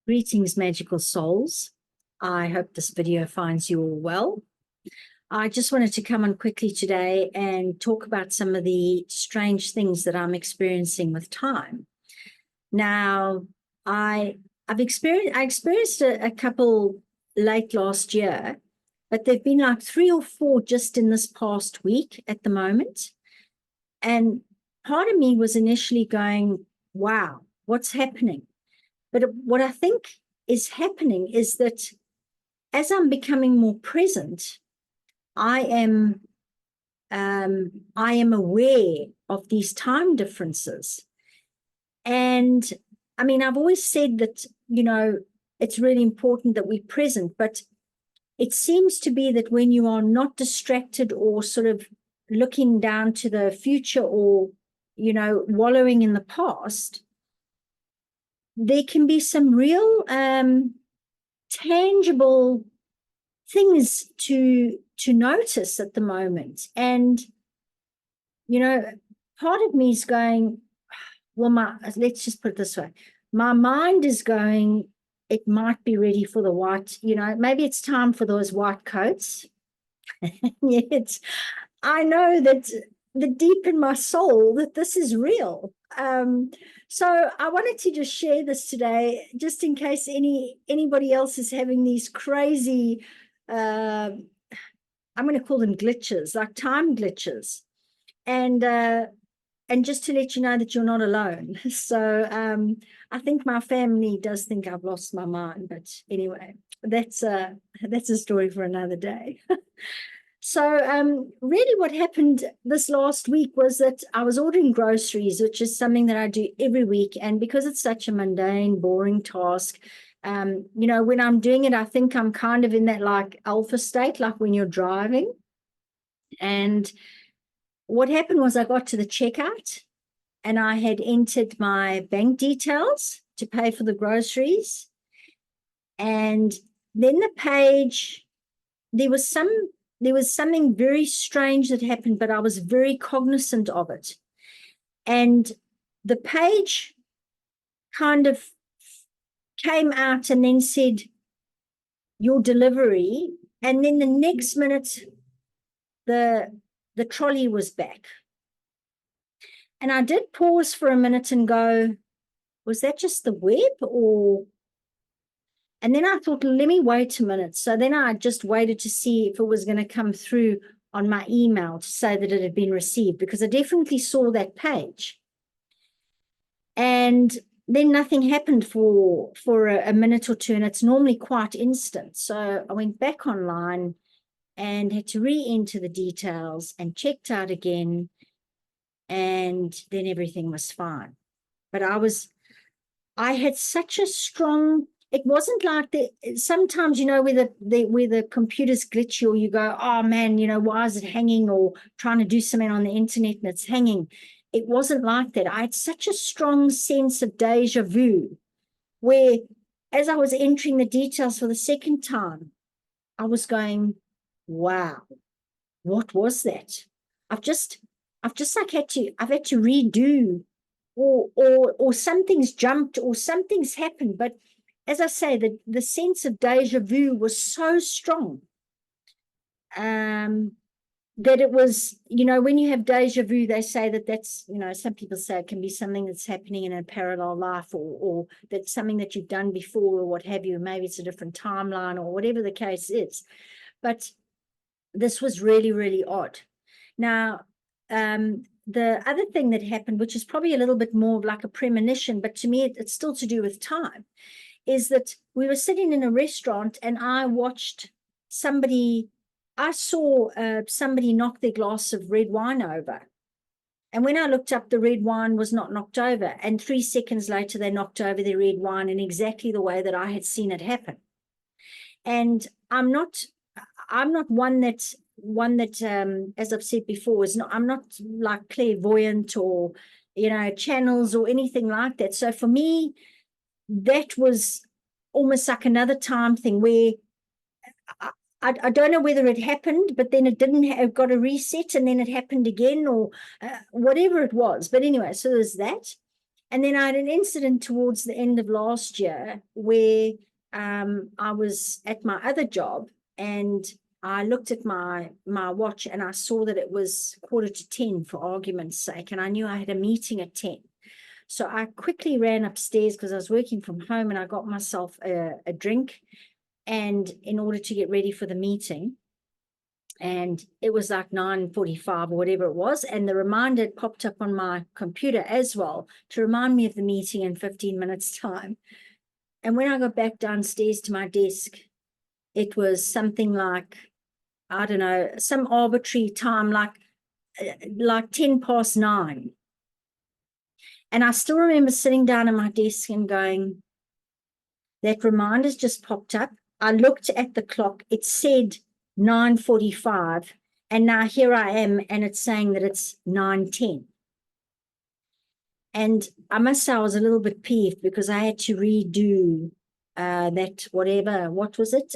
Greetings, magical souls. I hope this video finds you all well. I just wanted to come on quickly today and talk about some of the strange things that I'm experiencing with time. Now, I experienced a couple late last year, but there've been like 3 or 4 just in this past week at the moment. And part of me was initially going, wow, what's happening? But what I think is happening is that as I'm becoming more present, I am aware of these time differences. And I mean, I've always said that, it's really important that we're present, but it seems to be that when you are not distracted or sort of looking down to the future or, wallowing in the past, there can be some real tangible things to notice at the moment. And, part of me is going, well, let's just put it this way. My mind is going, it might be ready for the white, maybe it's time for those white coats. Yet I know that the deep in my soul that this is real. So I wanted to just share this today, just in case anybody else is having these crazy, I'm going to call them glitches, like time glitches, and just to let you know that you're not alone. So I think my family does think I've lost my mind, but anyway, that's a story for another day. So really what happened this last week was that I was ordering groceries, which is something that I do every week. And because it's such a mundane, boring task, when I'm doing it, I think I'm kind of in that like alpha state, like when you're driving. And what happened was I got to the checkout and I had entered my bank details to pay for the groceries. And then the page, there was something very strange that happened, but I was very cognizant of it. And the page kind of came out and then said, your delivery. And then the next minute, the trolley was back. And I did pause for a minute and go, was that just the web or... And then I thought, let me wait a minute. So then I just waited to see if it was going to come through on my email to say that it had been received, because I definitely saw that page. And then nothing happened for a minute or two, and it's normally quite instant. So I went back online and had to re-enter the details and checked out again, and then everything was fine. But I had such a strong... It wasn't like sometimes, where the computers glitch you or you go, oh man, why is it hanging, or trying to do something on the internet and it's hanging. It wasn't like that. I had such a strong sense of deja vu, where as I was entering the details for the second time, I was going, wow, what was that? I've had to redo, or something's jumped or something's happened. But as I say, the sense of deja vu was so strong that it was, when you have deja vu, they say that's, some people say it can be something that's happening in a parallel life, or that's something that you've done before or what have you. Maybe it's a different timeline or whatever the case is. But this was really, really odd. Now, the other thing that happened, which is probably a little bit more like a premonition, but to me, it's still to do with time, is that we were sitting in a restaurant and I saw somebody knock their glass of red wine over. And when I looked up, the red wine was not knocked over. And 3 seconds later, they knocked over their red wine in exactly the way that I had seen it happen. And I'm not one that, as I've said before, I'm not like clairvoyant or, channels or anything like that. So for me, that was almost like another time thing where I don't know whether it happened, but then it didn't have got a reset, and then it happened again, or whatever it was. But anyway, so there's that. And then I had an incident towards the end of last year where I was at my other job, and I looked at my watch, and I saw that it was 9:45 for argument's sake, and I knew I had a meeting at 10. So I quickly ran upstairs because I was working from home, and I got myself a drink, and in order to get ready for the meeting. And it was like 9:45 or whatever it was, and the reminder popped up on my computer as well to remind me of the meeting in 15 minutes time. And when I got back downstairs to my desk, it was something like, I don't know, some arbitrary time, like 9:10. And I still remember sitting down at my desk and going, that reminder's just popped up. I looked at the clock, it said 9:45, and now here I am, and it's saying that it's 9:10. And I must say I was a little bit peeved because I had to redo that, whatever, what was it,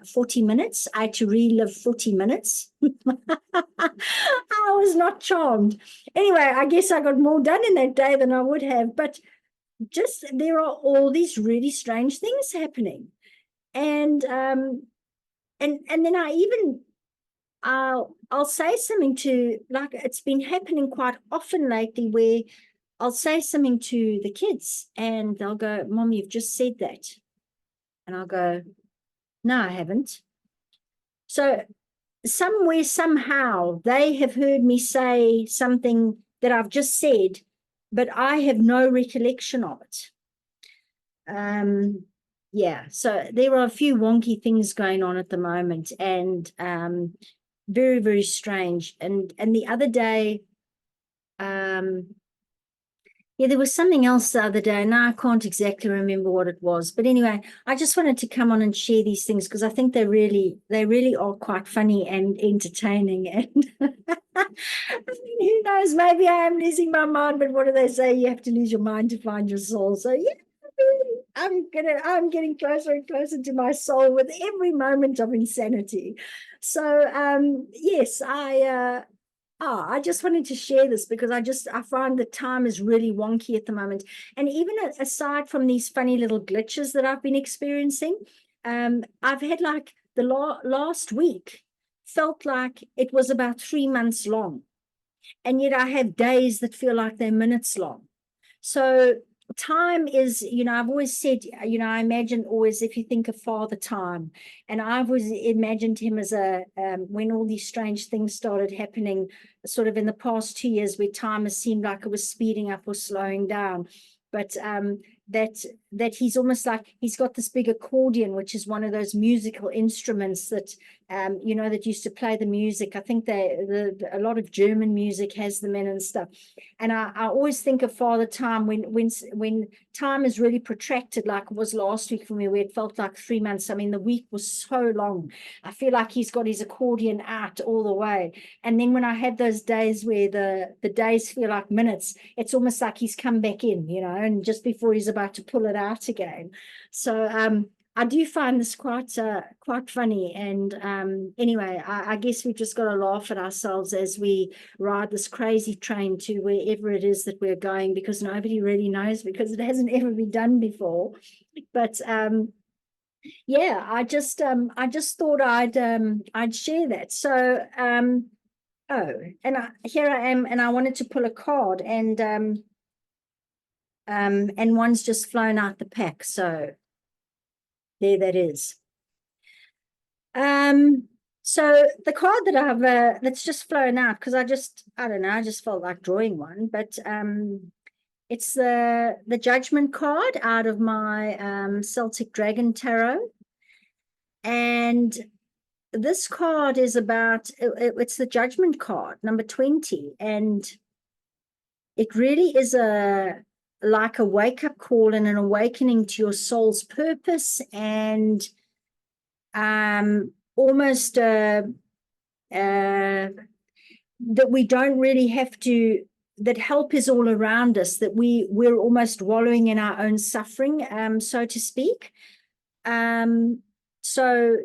40 minutes. I had to relive 40 minutes. I was not charmed. Anyway, I guess I got more done in that day than I would have, but just there are all these really strange things happening. And then I'll say something to, like, it's been happening quite often lately where I'll say something to the kids and they'll go, Mom, you've just said that. And I'll go, no, I haven't. So somewhere, somehow, they have heard me say something that I've just said, but I have no recollection of it. Yeah, so there are a few wonky things going on at the moment, and very, very strange. And the other day, yeah, there was something else the other day. Now I can't exactly remember what it was. But anyway, I just wanted to come on and share these things because I think they really are quite funny and entertaining. And I mean, who knows, maybe I am losing my mind, but what do they say? You have to lose your mind to find your soul. So yeah, I'm getting closer and closer to my soul with every moment of insanity. So yes, I just wanted to share this because I find the time is really wonky at the moment. And even aside from these funny little glitches that I've been experiencing, I've had like the last week felt like it was about 3 months long. And yet I have days that feel like they're minutes long. So time is, I've always said, I imagine always, if you think of Father Time, and I've always imagined him as when all these strange things started happening, sort of in the past 2 years, where time has seemed like it was speeding up or slowing down. But that he's almost like he's got this big accordion, which is one of those musical instruments that that used to play the music. I think a lot of German music has them in and stuff. And I always think of Father Time when time is really protracted, like it was last week for me, where it felt like 3 months. I mean, the week was so long. I feel like he's got his accordion out all the way. And then when I have those days where the days feel like minutes, it's almost like he's come back in, and just before he's about to pull it out again. So I do find this quite funny. And anyway, I guess we've just got to laugh at ourselves as we ride this crazy train to wherever it is that we're going, because nobody really knows, because it hasn't ever been done before. But yeah, I just thought I'd share that. So here I am, and I wanted to pull a card, and one's just flown out the pack. So there that is. So the card that I've that's just flown out, because I don't know, I just felt like drawing one, but it's the Judgment card out of my Celtic Dragon Tarot. And this card is about, it's the Judgment card, number 20, and it really is like a wake-up call and an awakening to your soul's purpose, and almost that we don't really have to, that help is all around us, that we're almost wallowing in our own suffering, so to speak. So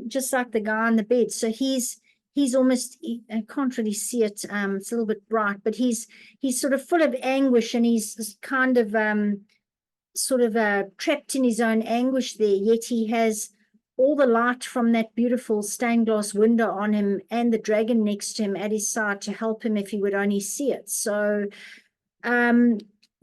just like the guy on the bed, so he's he's almost, I can't really see it, it's a little bit bright, but he's sort of full of anguish, and he's kind of sort of trapped in his own anguish there, yet he has all the light from that beautiful stained glass window on him and the dragon next to him at his side to help him if he would only see it. So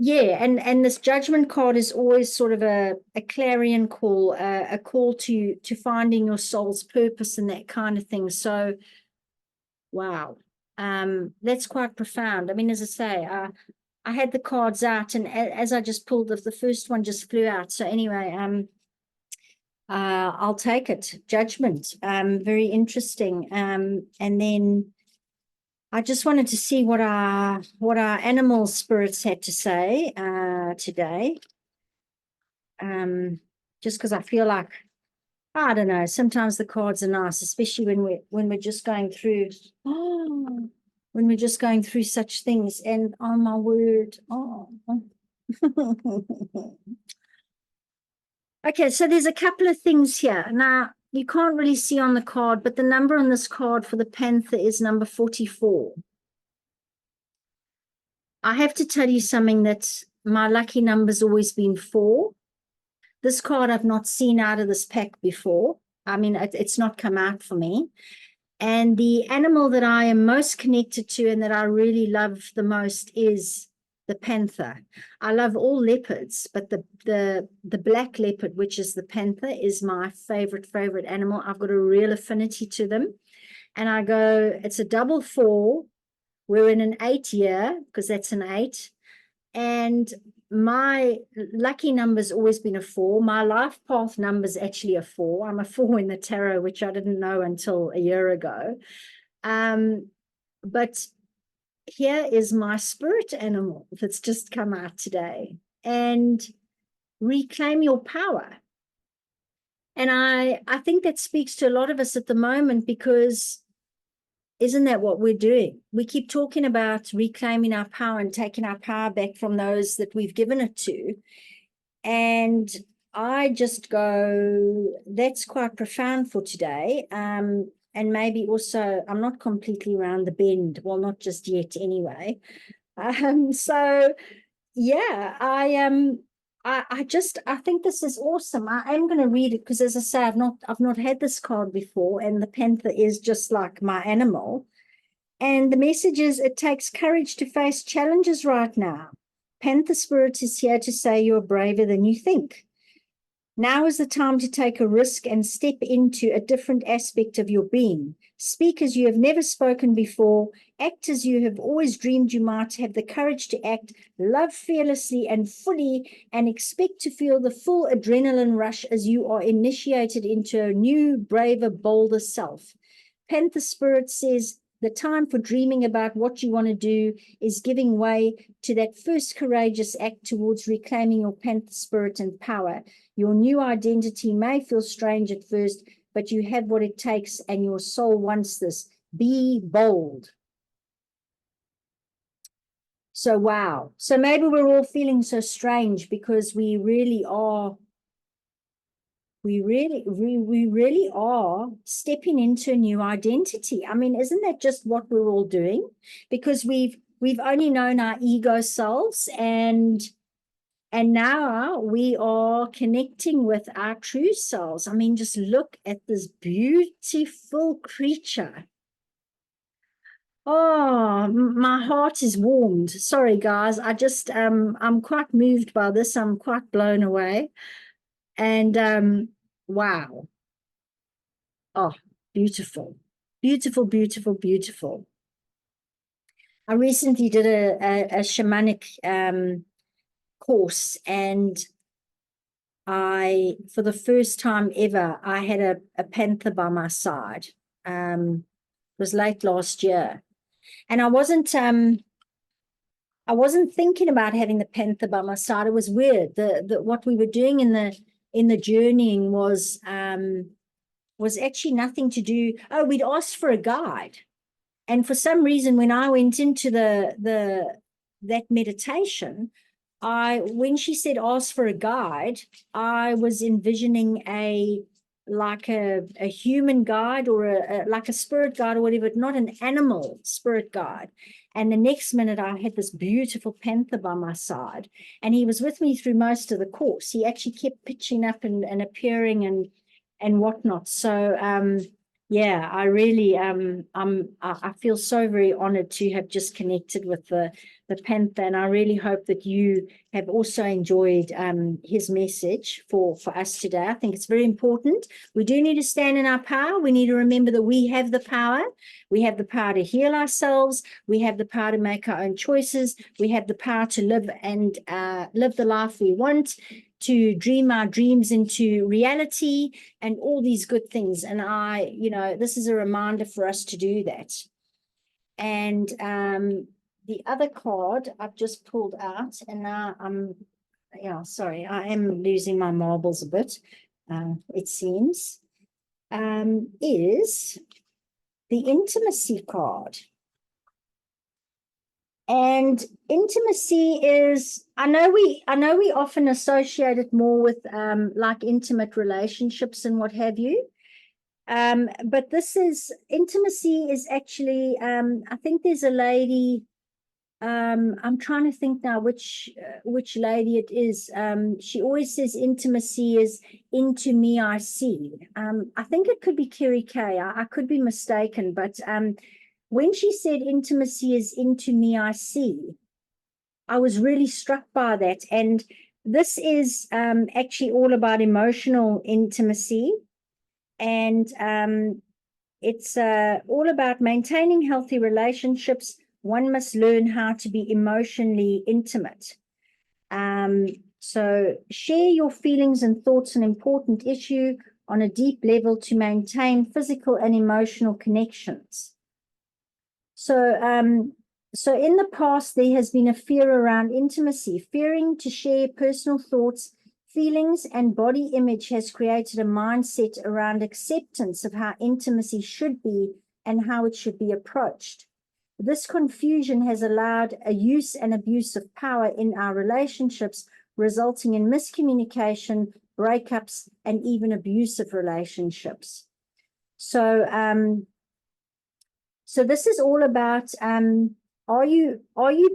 yeah, and this judgment card is always sort of a clarion call, a call to finding your soul's purpose and that kind of thing. So wow, that's quite profound. I mean, as I say, I had the cards out, and as I just pulled, the first one just flew out. So anyway, I'll take it. Judgment, very interesting. And then I just wanted to see what our animal spirits had to say today. Just because I feel like, I don't know, sometimes the cards are nice, especially when we're just going through when we're just going through such things. And oh my word, okay, so there's a couple of things here. Now, you can't really see on the card, but the number on this card for the Panther is number 44. I have to tell you something, that my lucky number's always been 4. This card I've not seen out of this pack before. I mean, it's not come out for me. And the animal that I am most connected to and that I really love the most is the panther. I love all leopards, but the black leopard, which is the panther, is my favorite animal. I've got a real affinity to them. And I go, it's a double 4. We're in an 8 year, because that's an 8. And my lucky number's always been a 4. My life path number's actually a 4. I'm a 4 in the tarot, which I didn't know until a year ago. But here is my spirit animal that's just come out today. And reclaim your power. And I think that speaks to a lot of us at the moment, because isn't that what we're doing? We keep talking about reclaiming our power and taking our power back from those that we've given it to. And I just go, that's quite profound for today. And maybe also, I'm not completely around the bend. Well, not just yet anyway. So yeah, I think this is awesome. I am going to read it because, as I say, I've not had this card before, and the panther is just like my animal. And the message is, it takes courage to face challenges right now. Panther spirit is here to say you're braver than you think. Now is the time to take a risk and step into a different aspect of your being. Speak as you have never spoken before. Act as you have always dreamed you might. Have the courage to act. Love fearlessly and fully, and expect to feel the full adrenaline rush as you are initiated into a new, braver, bolder self. Panther Spirit says, the time for dreaming about what you want to do is giving way to that first courageous act towards reclaiming your panther spirit and power. Your new identity may feel strange at first, but you have what it takes, and your soul wants this. Be bold. So, wow. So maybe we're all feeling so strange because we really are stepping into a new identity. I mean, isn't that just what we're all doing? Because we've only known our ego selves, and now we are connecting with our true selves. I mean, just look at this beautiful creature. Oh, my heart is warmed. Sorry, guys. I just I'm quite moved by this. I'm quite blown away. And wow. Oh, beautiful. Beautiful, beautiful, beautiful. I recently did a shamanic course, and for the first time ever, I had a panther by my side. It was late last year, and I wasn't thinking about having the panther by my side. It was weird. What we were doing in the journeying was actually nothing to do. Oh, we'd asked for a guide, and for some reason, when I went into that meditation, when she said ask for a guide, I was envisioning a human guide or like a spirit guide or whatever, but not an animal spirit guide. And the next minute I had this beautiful panther by my side, and he was with me through most of the course. He actually kept pitching up and appearing and whatnot. So yeah, I really I feel so very honored to have just connected with the panther, and I really hope that you have also enjoyed his message for us today. I think it's very important. We do need to stand in our power. We need to remember that we have the power. We have the power to heal ourselves. We have the power to make our own choices. We have the power to live and live the life we want, to dream our dreams into reality, and all these good things. And this is a reminder for us to do that. And the other card I've just pulled out, and now sorry, I am losing my marbles a bit, it seems, is the intimacy card. And intimacy is, I know we often associate it more with like intimate relationships and what have you. But intimacy is actually, I think there's a lady, I'm trying to think now which lady it is. She always says intimacy is into me I see. I think it could be Kiri Kay. I could be mistaken, but when she said intimacy is into me I see, I was really struck by that. And this is actually all about emotional intimacy. And it's all about maintaining healthy relationships. One must learn how to be emotionally intimate. So share your feelings and thoughts on an important issue on a deep level to maintain physical and emotional connections. So in the past, there has been a fear around intimacy. Fearing to share personal thoughts, feelings, and body image has created a mindset around acceptance of how intimacy should be and how it should be approached. This confusion has allowed a use and abuse of power in our relationships, resulting in miscommunication, breakups, and even abusive relationships. So this is all about, are you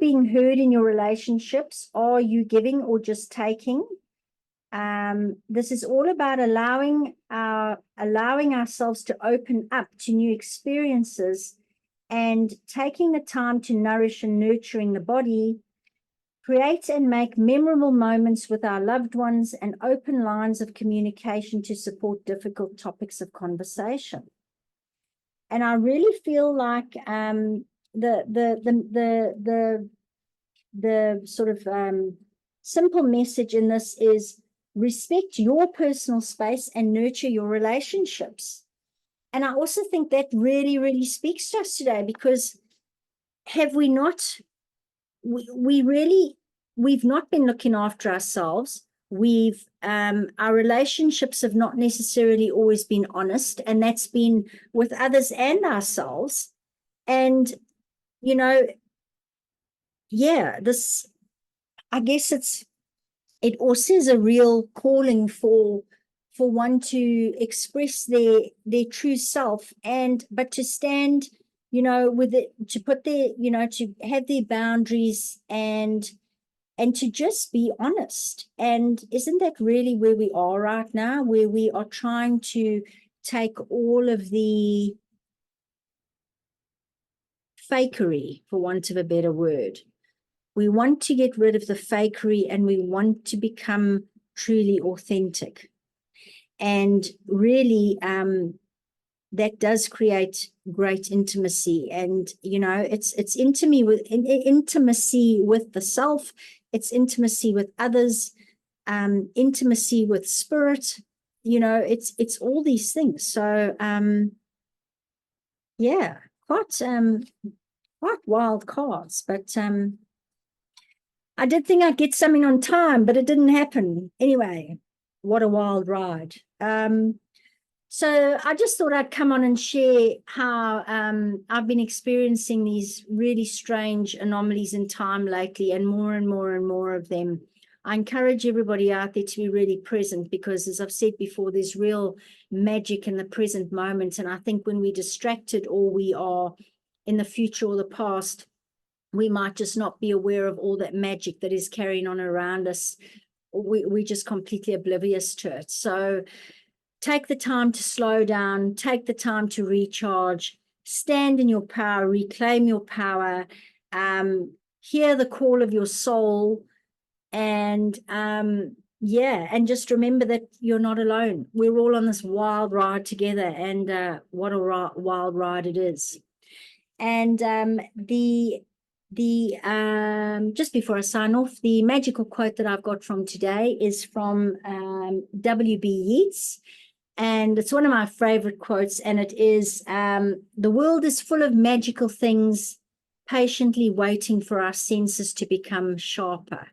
being heard in your relationships? Are you giving or just taking? This is all about allowing ourselves to open up to new experiences and taking the time to nourish and nurturing the body, create and make memorable moments with our loved ones, and open lines of communication to support difficult topics of conversation. And I really feel like the sort of simple message in this is respect your personal space and nurture your relationships. And I also think that really, really speaks to us today, because have we not, we've not been looking after ourselves. Our relationships have not necessarily always been honest, and that's been with others and ourselves. And, I guess it also is a real calling for one to express their true self, but to stand, with it, to put their, to have their boundaries and to just be honest. And isn't that really where we are right now, where we are trying to take all of the fakery, for want of a better word? We want to get rid of the fakery, and we want to become truly authentic. And really, that does create great intimacy. And, it's intimacy with the self, it's intimacy with others, intimacy with spirit, it's all these things. So, yeah, quite wild cards, but I did think I'd get something on time, but it didn't happen. Anyway, what a wild ride. So I just thought I'd come on and share how I've been experiencing these really strange anomalies in time lately, and more and more of them I encourage everybody out there to be really present, because as I've said before, there's real magic in the present moment. And I think when we're distracted, or we are in the future or the past, we might just not be aware of all that magic that is carrying on around us. We're just completely oblivious to it. So take the time to slow down, take the time to recharge, stand in your power, reclaim your power, hear the call of your soul, and yeah, and just remember that you're not alone. We're all on this wild ride together, and what a wild ride it is. And just before I sign off, the magical quote that I've got from today is from W.B. Yeats, and it's one of my favorite quotes, and it is, the world is full of magical things patiently waiting for our senses to become sharper.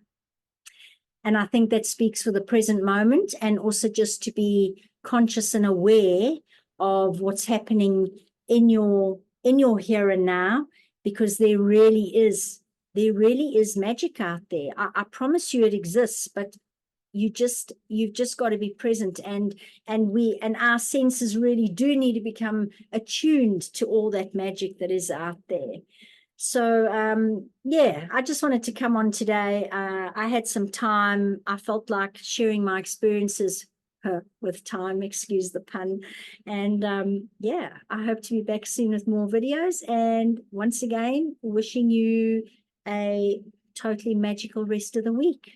And I think that speaks for the present moment, and also just to be conscious and aware of what's happening in your here and now, because there really is magic out there. I promise you it exists, but you've just got to be present, and our senses really do need to become attuned to all that magic that is out there. So yeah, I just wanted to come on today. I had some time. I felt like sharing my experiences with time, excuse the pun. And yeah, I hope to be back soon with more videos. And once again, wishing you a totally magical rest of the week.